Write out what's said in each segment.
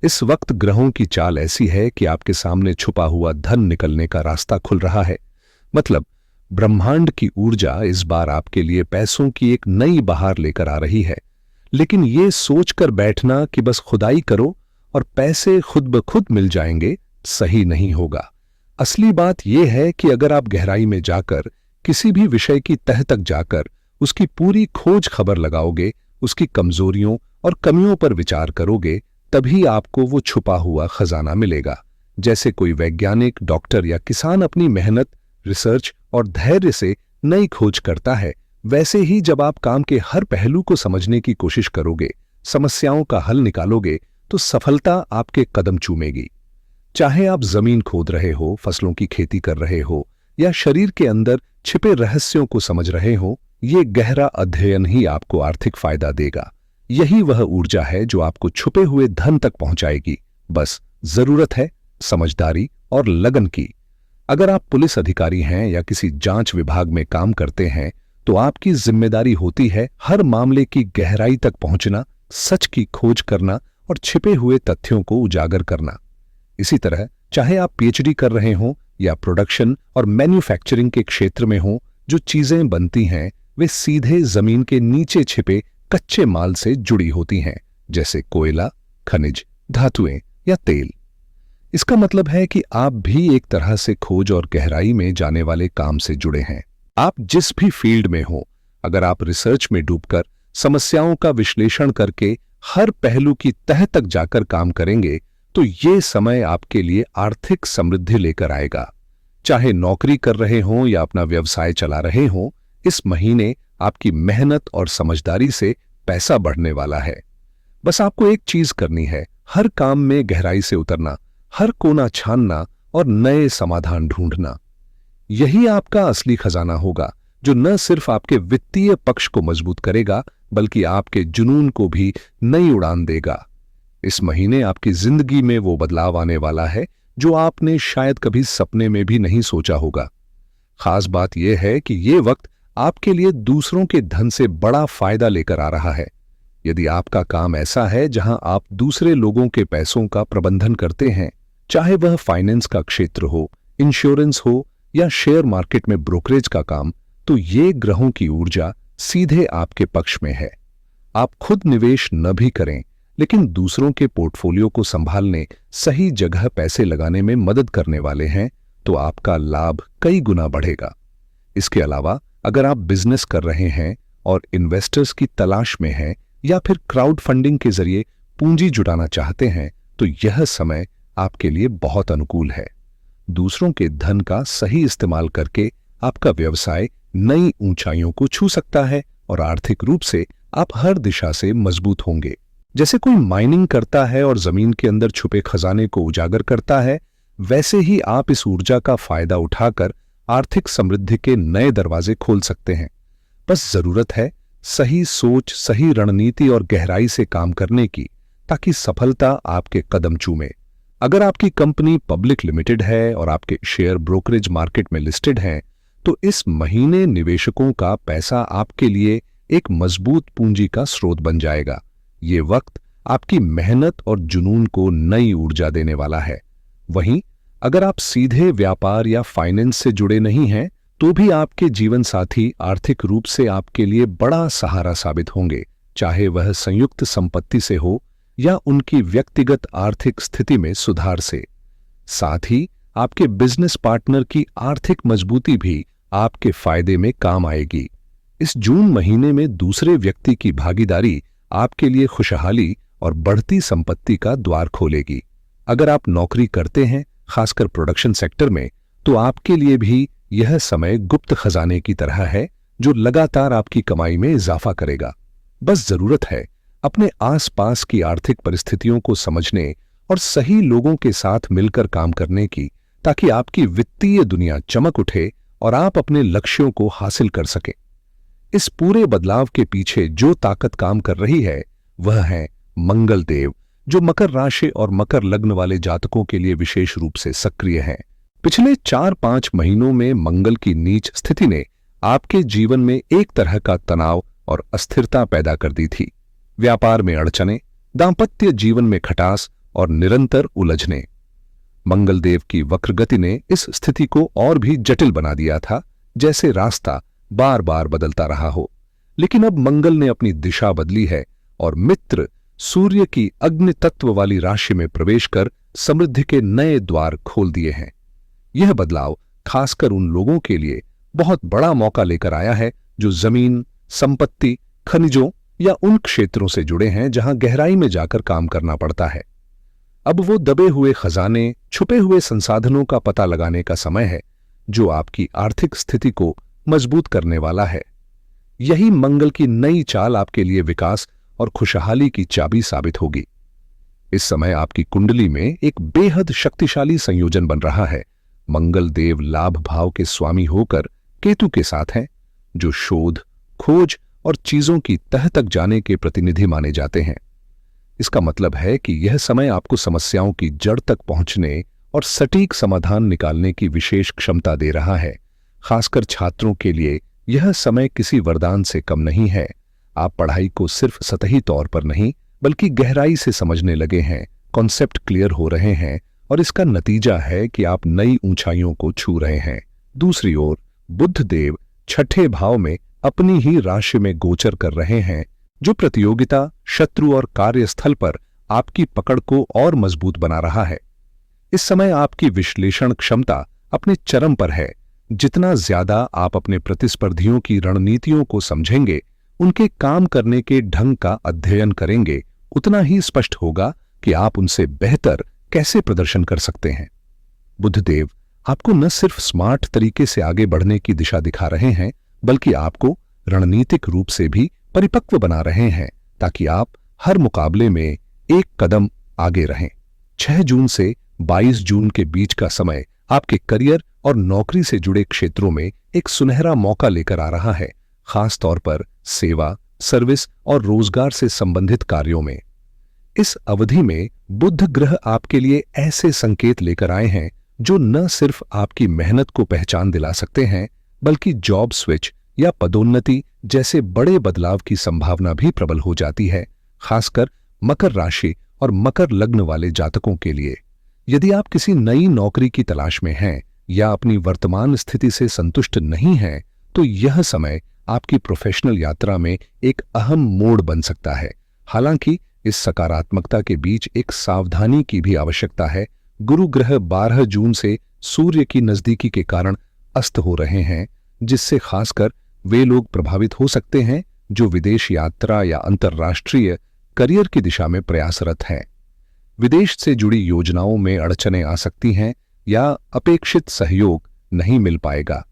इस वक्त ग्रहों की चाल ऐसी है कि आपके सामने छुपा हुआ धन निकलने का रास्ता खुल रहा है। मतलब ब्रह्मांड की ऊर्जा इस बार आपके लिए पैसों की एक नई बहार लेकर आ रही है। लेकिन ये सोचकर बैठना कि बस खुदाई करो और पैसे खुद ब खुद मिल जाएंगे, सही नहीं होगा। असली बात यह है कि अगर आप गहराई में जाकर किसी भी विषय की तह तक जाकर उसकी पूरी खोज खबर लगाओगे, उसकी कमजोरियों और कमियों पर विचार करोगे, तभी आपको वो छुपा हुआ खजाना मिलेगा। जैसे कोई वैज्ञानिक, डॉक्टर या किसान अपनी मेहनत, रिसर्च और धैर्य से नई खोज करता है, वैसे ही जब आप काम के हर पहलू को समझने की कोशिश करोगे, समस्याओं का हल निकालोगे, तो सफलता आपके कदम चूमेगी। चाहे आप जमीन खोद रहे हो, फसलों की खेती कर रहे हो या शरीर के अंदर छिपे रहस्यों को समझ रहे हो, ये गहरा अध्ययन ही आपको आर्थिक फायदा देगा। यही वह ऊर्जा है जो आपको छुपे हुए धन तक पहुंचाएगी। बस जरूरत है समझदारी और लगन की। अगर आप पुलिस अधिकारी हैं या किसी जांच विभाग में काम करते हैं, तो आपकी जिम्मेदारी होती है हर मामले की गहराई तक पहुंचना, सच की खोज करना और छिपे हुए तथ्यों को उजागर करना। इसी तरह चाहे आप पीएचडी कर रहे हों या प्रोडक्शन और मैन्युफैक्चरिंग के क्षेत्र में हों, जो चीजें बनती हैं वे सीधे जमीन के नीचे छिपे कच्चे माल से जुड़ी होती हैं, जैसे कोयला, खनिज, धातुएं या तेल। इसका मतलब है कि आप भी एक तरह से खोज और गहराई में जाने वाले काम से जुड़े हैं। आप जिस भी फील्ड में हो, अगर आप रिसर्च में डूबकर समस्याओं का विश्लेषण करके हर पहलू की तह तक जाकर काम करेंगे, तो ये समय आपके लिए आर्थिक समृद्धि लेकर आएगा। चाहे नौकरी कर रहे हों या अपना व्यवसाय चला रहे हों, इस महीने आपकी मेहनत और समझदारी से पैसा बढ़ने वाला है। बस आपको एक चीज करनी है, हर काम में गहराई से उतरना, हर कोना छानना और नए समाधान ढूंढना। यही आपका असली खजाना होगा, जो न सिर्फ आपके वित्तीय पक्ष को मजबूत करेगा, बल्कि आपके जुनून को भी नई उड़ान देगा। इस महीने आपकी जिंदगी में वो बदलाव आने वाला है जो आपने शायद कभी सपने में भी नहीं सोचा होगा। खास बात यह है कि ये वक्त आपके लिए दूसरों के धन से बड़ा फायदा लेकर आ रहा है। यदि आपका काम ऐसा है जहां आप दूसरे लोगों के पैसों का प्रबंधन करते हैं, चाहे वह फाइनेंस का क्षेत्र हो, इंश्योरेंस हो या शेयर मार्केट में ब्रोकरेज का काम, तो ये ग्रहों की ऊर्जा सीधे आपके पक्ष में है। आप खुद निवेश न भी करें, लेकिन दूसरों के पोर्टफोलियो को संभालने, सही जगह पैसे लगाने में मदद करने वाले हैं, तो आपका लाभ कई गुना बढ़ेगा। इसके अलावा अगर आप बिजनेस कर रहे हैं और इन्वेस्टर्स की तलाश में हैं या फिर क्राउड फंडिंग के जरिए पूंजी जुटाना चाहते हैं, तो यह समय आपके लिए बहुत अनुकूल है। दूसरों के धन का सही इस्तेमाल करके आपका व्यवसाय नई ऊंचाइयों को छू सकता है और आर्थिक रूप से आप हर दिशा से मजबूत होंगे। जैसे कोई माइनिंग करता है और जमीन के अंदर छुपे खजाने को उजागर करता है, वैसे ही आप इस ऊर्जा का फायदा उठाकर आर्थिक समृद्धि के नए दरवाजे खोल सकते हैं। बस जरूरत है सही सोच, सही रणनीति और गहराई से काम करने की, ताकि सफलता आपके कदम चूमे। अगर आपकी कंपनी पब्लिक लिमिटेड है और आपके शेयर ब्रोकरेज मार्केट में लिस्टेड हैं, तो इस महीने निवेशकों का पैसा आपके लिए एक मजबूत पूंजी का स्रोत बन जाएगा। ये वक्त आपकी मेहनत और जुनून को नई ऊर्जा देने वाला है। वहीं अगर आप सीधे व्यापार या फाइनेंस से जुड़े नहीं हैं, तो भी आपके जीवन साथी आर्थिक रूप से आपके लिए बड़ा सहारा साबित होंगे, चाहे वह संयुक्त संपत्ति से हो या उनकी व्यक्तिगत आर्थिक स्थिति में सुधार से। साथ ही आपके बिजनेस पार्टनर की आर्थिक मजबूती भी आपके फायदे में काम आएगी। इस जून महीने में दूसरे व्यक्ति की भागीदारी आपके लिए खुशहाली और बढ़ती संपत्ति का द्वार खोलेगी। अगर आप नौकरी करते हैं, खासकर प्रोडक्शन सेक्टर में, तो आपके लिए भी यह समय गुप्त खजाने की तरह है, जो लगातार आपकी कमाई में इजाफा करेगा। बस जरूरत है अपने आसपास की आर्थिक परिस्थितियों को समझने और सही लोगों के साथ मिलकर काम करने की, ताकि आपकी वित्तीय दुनिया चमक उठे और आप अपने लक्ष्यों को हासिल कर सकें। इस पूरे बदलाव के पीछे जो ताकत काम कर रही है, वह है मंगल देव, जो मकर राशि और मकर लग्न वाले जातकों के लिए विशेष रूप से सक्रिय हैं। पिछले 4-5 महीनों में मंगल की नीच स्थिति ने आपके जीवन में एक तरह का तनाव और अस्थिरता पैदा कर दी थी। व्यापार में अड़चने, दांपत्य जीवन में खटास और निरंतर उलझने। मंगलदेव की वक्रगति ने इस स्थिति को और भी जटिल बना दिया था, जैसे रास्ता बार बार बदलता रहा हो। लेकिन अब मंगल ने अपनी दिशा बदली है और मित्र सूर्य की अग्नि तत्व वाली राशि में प्रवेश कर समृद्धि के नए द्वार खोल दिए हैं। यह बदलाव खासकर उन लोगों के लिए बहुत बड़ा मौका लेकर आया है जो जमीन, संपत्ति, खनिजों या उन क्षेत्रों से जुड़े हैं जहां गहराई में जाकर काम करना पड़ता है। अब वो दबे हुए खजाने, छुपे हुए संसाधनों का पता लगाने का समय है, जो आपकी आर्थिक स्थिति को मजबूत करने वाला है। यही मंगल की नई चाल आपके लिए विकास और खुशहाली की चाबी साबित होगी। इस समय आपकी कुंडली में एक बेहद शक्तिशाली संयोजन बन रहा है। मंगल देव लाभ भाव के स्वामी होकर केतु के साथ हैं, जो शोध, खोज और चीजों की तह तक जाने के प्रतिनिधि माने जाते हैं। इसका मतलब है कि यह समय आपको समस्याओं की जड़ तक पहुंचने और सटीक समाधान निकालने की विशेष क्षमता दे रहा है। खासकर छात्रों के लिए यह समय किसी वरदान से कम नहीं है। आप पढ़ाई को सिर्फ सतही तौर पर नहीं, बल्कि गहराई से समझने लगे हैं, कॉन्सेप्ट क्लियर हो रहे हैं और इसका नतीजा है कि आप नई ऊंचाइयों को छू रहे हैं। दूसरी ओर बुध देव छठे भाव में अपनी ही राशि में गोचर कर रहे हैं, जो प्रतियोगिता, शत्रु और कार्यस्थल पर आपकी पकड़ को और मजबूत बना रहा है। इस समय आपकी विश्लेषण क्षमता अपने चरम पर है। जितना ज्यादा आप अपने प्रतिस्पर्धियों की रणनीतियों को समझेंगे, उनके काम करने के ढंग का अध्ययन करेंगे, उतना ही स्पष्ट होगा कि आप उनसे बेहतर कैसे प्रदर्शन कर सकते हैं। बुधदेव आपको न सिर्फ स्मार्ट तरीके से आगे बढ़ने की दिशा दिखा रहे हैं, बल्कि आपको रणनीतिक रूप से भी परिपक्व बना रहे हैं, ताकि आप हर मुकाबले में एक कदम आगे रहें। 6 जून से 22 जून के बीच का समय आपके करियर और नौकरी से जुड़े क्षेत्रों में एक सुनहरा मौका लेकर आ रहा है, खास तौर पर सेवा, सर्विस और रोजगार से संबंधित कार्यों में। इस अवधि में बुध ग्रह आपके लिए ऐसे संकेत लेकर आए हैं जो न सिर्फ आपकी मेहनत को पहचान दिला सकते हैं, बल्कि जॉब स्विच या पदोन्नति जैसे बड़े बदलाव की संभावना भी प्रबल हो जाती है, खासकर मकर राशि और मकर लग्न वाले जातकों के लिए। यदि आप किसी नई नौकरी की तलाश में हैं या अपनी वर्तमान स्थिति से संतुष्ट नहीं हैं, तो यह समय आपकी प्रोफेशनल यात्रा में एक अहम मोड़ बन सकता है। हालांकि इस सकारात्मकता के बीच एक सावधानी की भी आवश्यकता है। गुरु ग्रह 12 जून से सूर्य की नजदीकी के कारण अस्त हो रहे हैं, जिससे खासकर वे लोग प्रभावित हो सकते हैं जो विदेश यात्रा या अंतर्राष्ट्रीय करियर की दिशा में प्रयासरत हैं। विदेश से जुड़ी योजनाओं में अड़चनें आ सकती हैं या अपेक्षित सहयोग नहीं मिल पाएगा।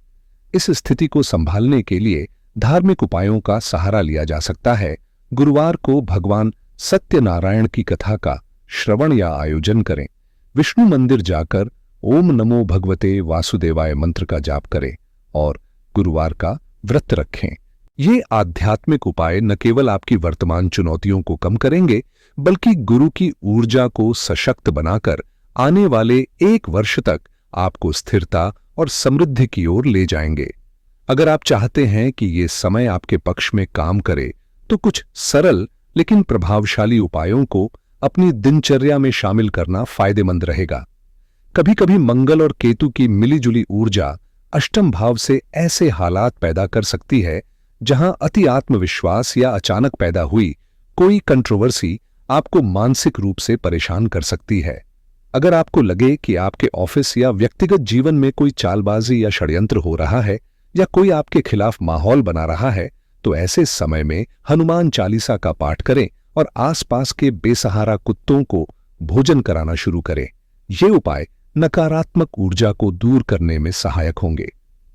इस स्थिति को संभालने के लिए धार्मिक उपायों का सहारा लिया जा सकता है। गुरुवार को भगवान सत्यनारायण की कथा का श्रवण या आयोजन करें। विष्णु मंदिर जाकर ओम नमो भगवते वासुदेवाय मंत्र का जाप करें और गुरुवार का व्रत रखें। ये आध्यात्मिक उपाय न केवल आपकी वर्तमान चुनौतियों को कम करेंगे, बल्कि गुरु की ऊर्जा को सशक्त बनाकर आने वाले 1 वर्ष तक आपको स्थिरता और समृद्धि की ओर ले जाएंगे। अगर आप चाहते हैं कि ये समय आपके पक्ष में काम करे, तो कुछ सरल लेकिन प्रभावशाली उपायों को अपनी दिनचर्या में शामिल करना फायदेमंद रहेगा। कभी-कभी मंगल और केतु की मिलीजुली ऊर्जा अष्टम भाव से ऐसे हालात पैदा कर सकती है जहां अति आत्मविश्वास या अचानक पैदा हुई कोई कंट्रोवर्सी आपको मानसिक रूप से परेशान कर सकती है। अगर आपको लगे कि आपके ऑफिस या व्यक्तिगत जीवन में कोई चालबाजी या षड्यंत्र हो रहा है या कोई आपके खिलाफ माहौल बना रहा है, तो ऐसे समय में हनुमान चालीसा का पाठ करें और आसपास के बेसहारा कुत्तों को भोजन कराना शुरू करें। ये उपाय नकारात्मक ऊर्जा को दूर करने में सहायक होंगे।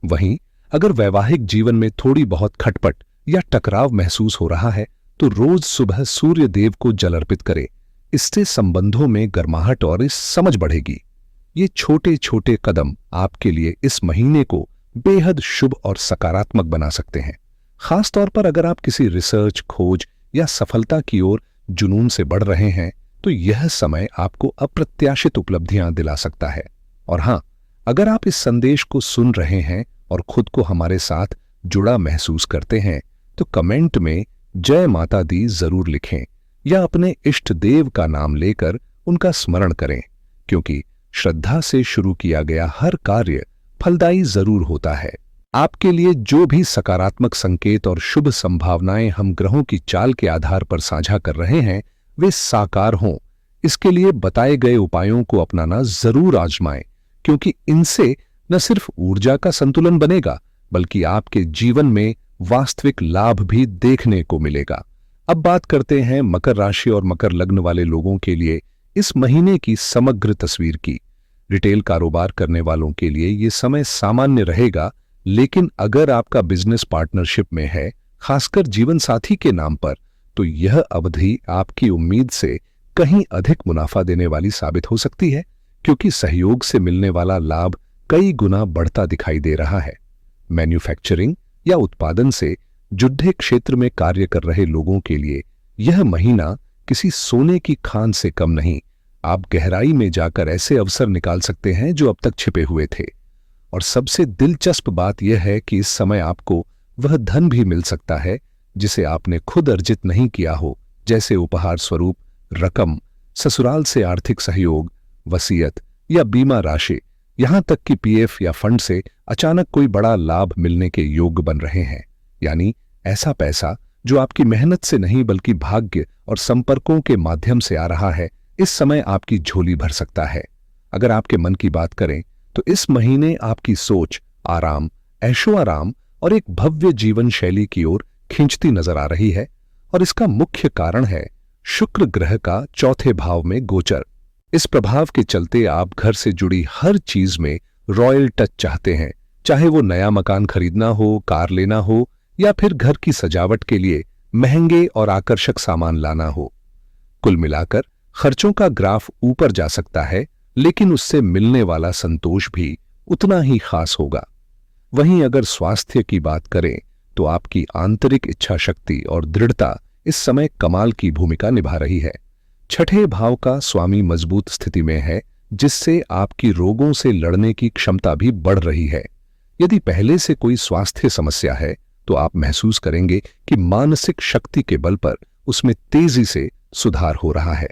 वहीं अगर वैवाहिक जीवन में थोड़ी बहुत खटपट या टकराव महसूस हो रहा है, तो रोज सुबह सूर्य देव को जल अर्पित करें। इससे संबंधों में गर्माहट और इस समझ बढ़ेगी। ये छोटे छोटे कदम आपके लिए इस महीने को बेहद शुभ और सकारात्मक बना सकते हैं। खासतौर पर अगर आप किसी रिसर्च, खोज या सफलता की ओर जुनून से बढ़ रहे हैं, तो यह समय आपको अप्रत्याशित उपलब्धियां दिला सकता है। और हां, अगर आप इस संदेश को सुन रहे हैं और खुद को हमारे साथ जुड़ा महसूस करते हैं, तो कमेंट में जय माता दी जरूर लिखें या अपने इष्ट देव का नाम लेकर उनका स्मरण करें, क्योंकि श्रद्धा से शुरू किया गया हर कार्य फलदायी जरूर होता है। आपके लिए जो भी सकारात्मक संकेत और शुभ संभावनाएं हम ग्रहों की चाल के आधार पर साझा कर रहे हैं, वे साकार हों, इसके लिए बताए गए उपायों को अपनाना जरूर आजमाएं, क्योंकि इनसे न सिर्फ ऊर्जा का संतुलन बनेगा, बल्कि आपके जीवन में वास्तविक लाभ भी देखने को मिलेगा। अब बात करते हैं मकर राशि और मकर लग्न वाले लोगों के लिए इस महीने की समग्र तस्वीर की। रिटेल कारोबार करने वालों के लिए ये समय सामान्य रहेगा, लेकिन अगर आपका बिजनेस पार्टनरशिप में है, खासकर जीवन साथी के नाम पर, तो यह अवधि आपकी उम्मीद से कहीं अधिक मुनाफा देने वाली साबित हो सकती है, क्योंकि सहयोग से मिलने वाला लाभ कई गुना बढ़ता दिखाई दे रहा है। मैन्युफैक्चरिंग या उत्पादन से जुड़े क्षेत्र में कार्य कर रहे लोगों के लिए यह महीना किसी सोने की खान से कम नहीं। आप गहराई में जाकर ऐसे अवसर निकाल सकते हैं जो अब तक छिपे हुए थे। और सबसे दिलचस्प बात यह है कि इस समय आपको वह धन भी मिल सकता है जिसे आपने खुद अर्जित नहीं किया हो, जैसे उपहार स्वरूप रकम, ससुराल से आर्थिक सहयोग, वसीयत या बीमा राशि, यहां तक कि पीएफ या फंड से अचानक कोई बड़ा लाभ मिलने के योग्य बन रहे हैं। यानी ऐसा पैसा जो आपकी मेहनत से नहीं बल्कि भाग्य और संपर्कों के माध्यम से आ रहा है, इस समय आपकी झोली भर सकता है। अगर आपके मन की बात करें तो इस महीने आपकी सोच आराम, ऐशो आराम और एक भव्य जीवन शैली की ओर खींचती नजर आ रही है, और इसका मुख्य कारण है शुक्र ग्रह का चौथे भाव में गोचर। इस प्रभाव के चलते आप घर से जुड़ी हर चीज में रॉयल टच चाहते हैं, चाहे वो नया मकान खरीदना हो, कार लेना हो या फिर घर की सजावट के लिए महंगे और आकर्षक सामान लाना हो। कुल मिलाकर खर्चों का ग्राफ ऊपर जा सकता है, लेकिन उससे मिलने वाला संतोष भी उतना ही खास होगा। वहीं अगर स्वास्थ्य की बात करें तो आपकी आंतरिक इच्छा शक्ति और दृढ़ता इस समय कमाल की भूमिका निभा रही है। छठे भाव का स्वामी मजबूत स्थिति में है, जिससे आपकी रोगों से लड़ने की क्षमता भी बढ़ रही है। यदि पहले से कोई स्वास्थ्य समस्या है तो आप महसूस करेंगे कि मानसिक शक्ति के बल पर उसमें तेजी से सुधार हो रहा है।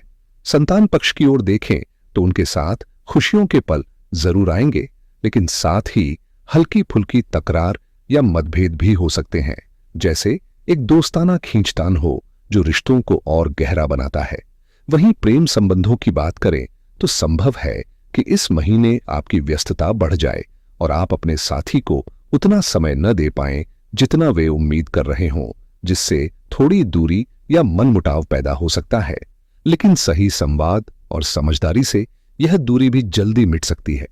संतान पक्ष की ओर देखें तो उनके साथ खुशियों के पल जरूर आएंगे, लेकिन साथ ही हल्की फुल्की तकरार या मतभेद भी हो सकते हैं, जैसे एक दोस्ताना खींचतान हो जो रिश्तों को और गहरा बनाता है। वहीं प्रेम संबंधों की बात करें तो संभव है कि इस महीने आपकी व्यस्तता बढ़ जाए और आप अपने साथी को उतना समय न दे पाएं जितना वे उम्मीद कर रहे हों, जिससे थोड़ी दूरी या मनमुटाव पैदा हो सकता है। लेकिन सही संवाद और समझदारी से यह दूरी भी जल्दी मिट सकती है।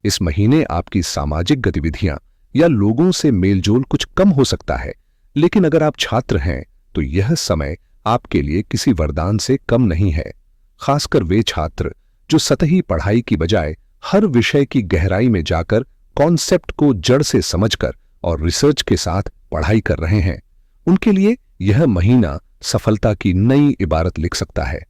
इस महीने आपकी सामाजिक गतिविधियां या लोगों से मेलजोल कुछ कम हो सकता है, लेकिन अगर आप छात्र हैं तो यह समय आपके लिए किसी वरदान से कम नहीं है। खासकर वे छात्र जो सतही पढ़ाई की बजाय हर विषय की गहराई में जाकर कॉन्सेप्ट को जड़ से समझकर और रिसर्च के साथ पढ़ाई कर रहे हैं, उनके लिए यह महीना सफलता की नई इबारत लिख सकता है।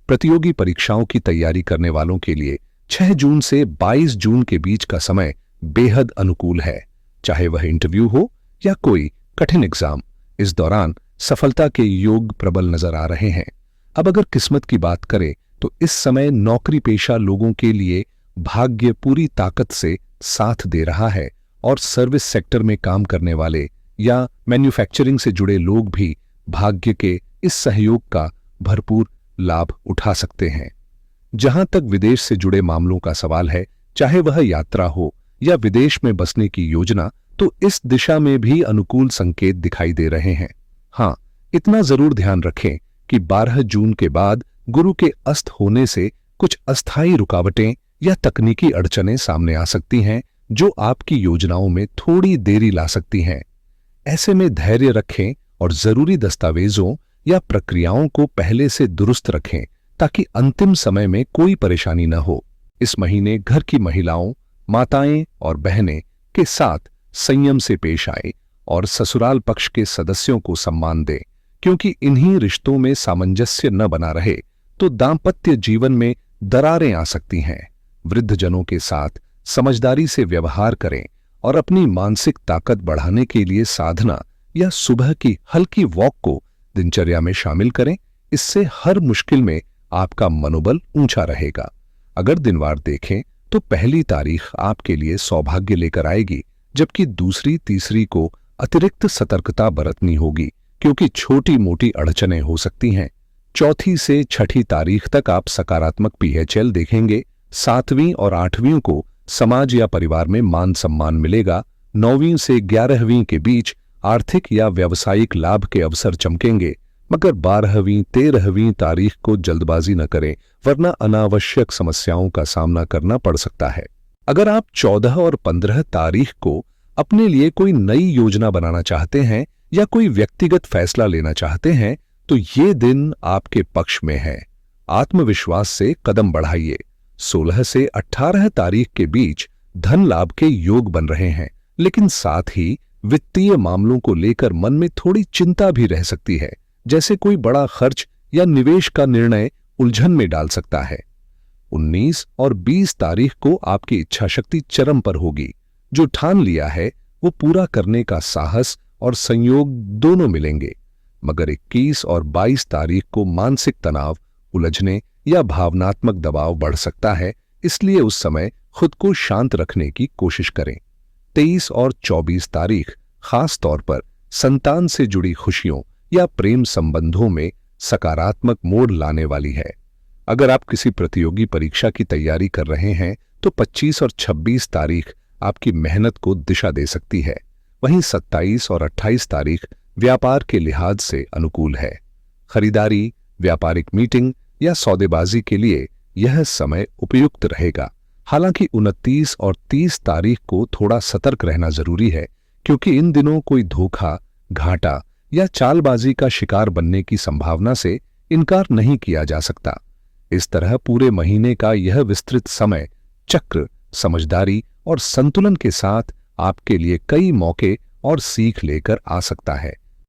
प्रतियोगी परीक्षाओं की तैयारी करने वालों के लिए 6 जून से 22 जून के बीच का समय बेहद अनुकूल है, चाहे वह इंटरव्यू हो या कोई कठिन एग्जाम। इस दौरान सफलता के योग प्रबल नजर आ रहे हैं। अब अगर किस्मत की बात करें तो इस समय नौकरी पेशा लोगों के लिए भाग्य पूरी ताकत से साथ दे रहा है, और सर्विस सेक्टर में काम करने वाले या मैन्युफैक्चरिंग से जुड़े लोग भी भाग्य के इस सहयोग का भरपूर लाभ उठा सकते हैं। जहां तक विदेश से जुड़े मामलों का सवाल है, चाहे वह यात्रा हो या विदेश में बसने की योजना, तो इस दिशा में भी अनुकूल संकेत दिखाई दे रहे हैं। हाँ, इतना जरूर ध्यान रखें कि 12 जून के बाद गुरु के अस्त होने से कुछ अस्थायी रुकावटें या तकनीकी अड़चनें सामने आ सकती हैं, जो आपकी योजनाओं में थोड़ी देरी ला सकती हैं। ऐसे में धैर्य रखें और जरूरी दस्तावेजों या प्रक्रियाओं को पहले से दुरुस्त रखें, ताकि अंतिम समय में कोई परेशानी न हो। इस महीने घर की महिलाओं, माताएं और बहनें के साथ संयम से पेश आए और ससुराल पक्ष के सदस्यों को सम्मान दें, क्योंकि इन्हीं रिश्तों में सामंजस्य न बना रहे तो दाम्पत्य जीवन में दरारें आ सकती हैं। वृद्धजनों के साथ समझदारी से व्यवहार करें और अपनी मानसिक ताकत बढ़ाने के लिए साधना या सुबह की हल्की वॉक को दिनचर्या में शामिल करें। इससे हर मुश्किल में आपका मनोबल ऊंचा रहेगा। अगर दिनवार देखें तो पहली तारीख आपके लिए सौभाग्य लेकर आएगी, जबकि दूसरी तीसरी को अतिरिक्त सतर्कता बरतनी होगी, क्योंकि छोटी मोटी अड़चनें हो सकती हैं। चौथी से छठी तारीख तक आप सकारात्मक पीएचएल देखेंगे। सातवीं और आठवीं को समाज या परिवार में मान सम्मान मिलेगा। 9वीं से 11वीं के बीच आर्थिक या व्यावसायिक लाभ के अवसर चमकेंगे, मगर 12वीं 13वीं तारीख को जल्दबाजी न करें, वरना अनावश्यक समस्याओं का सामना करना पड़ सकता है। अगर आप 14 और 15 तारीख को अपने लिए कोई नई योजना बनाना चाहते हैं या कोई व्यक्तिगत फैसला लेना चाहते हैं, तो ये दिन आपके पक्ष में है। आत्मविश्वास से कदम बढ़ाइए। 16 से 18 तारीख के बीच धन लाभ के योग बन रहे हैं, लेकिन साथ ही वित्तीय मामलों को लेकर मन में थोड़ी चिंता भी रह सकती है, जैसे कोई बड़ा खर्च या निवेश का निर्णय उलझन में डाल सकता है। 19 और 20 तारीख को आपकी इच्छा शक्ति चरम पर होगी। जो ठान लिया है वो पूरा करने का साहस और संयोग दोनों मिलेंगे, मगर 21 और 22 तारीख को मानसिक तनाव, उलझने या भावनात्मक दबाव बढ़ सकता है, इसलिए उस समय खुद को शांत रखने की कोशिश करें। 23 और 24 तारीख खास तौर पर संतान से जुड़ी खुशियों या प्रेम संबंधों में सकारात्मक मोड़ लाने वाली है। अगर आप किसी प्रतियोगी परीक्षा की तैयारी कर रहे हैं तो 25 और 26 तारीख आपकी मेहनत को दिशा दे सकती है। वहीं 27 और 28 तारीख व्यापार के लिहाज से अनुकूल है। खरीदारी, व्यापारिक मीटिंग या सौदेबाजी के लिए यह समय उपयुक्त रहेगा। हालांकि 29 और 30 तारीख को थोड़ा सतर्क रहना जरूरी है, क्योंकि इन दिनों कोई धोखा, घाटा या चालबाजी का शिकार बनने की संभावना से इनकार नहीं किया जा सकता। इस तरह पूरे महीने का यह विस्तृत समय चक्र समझदारी और संतुलन के साथ आपके लिए कई मौके और सीख लेकर आ सकता है।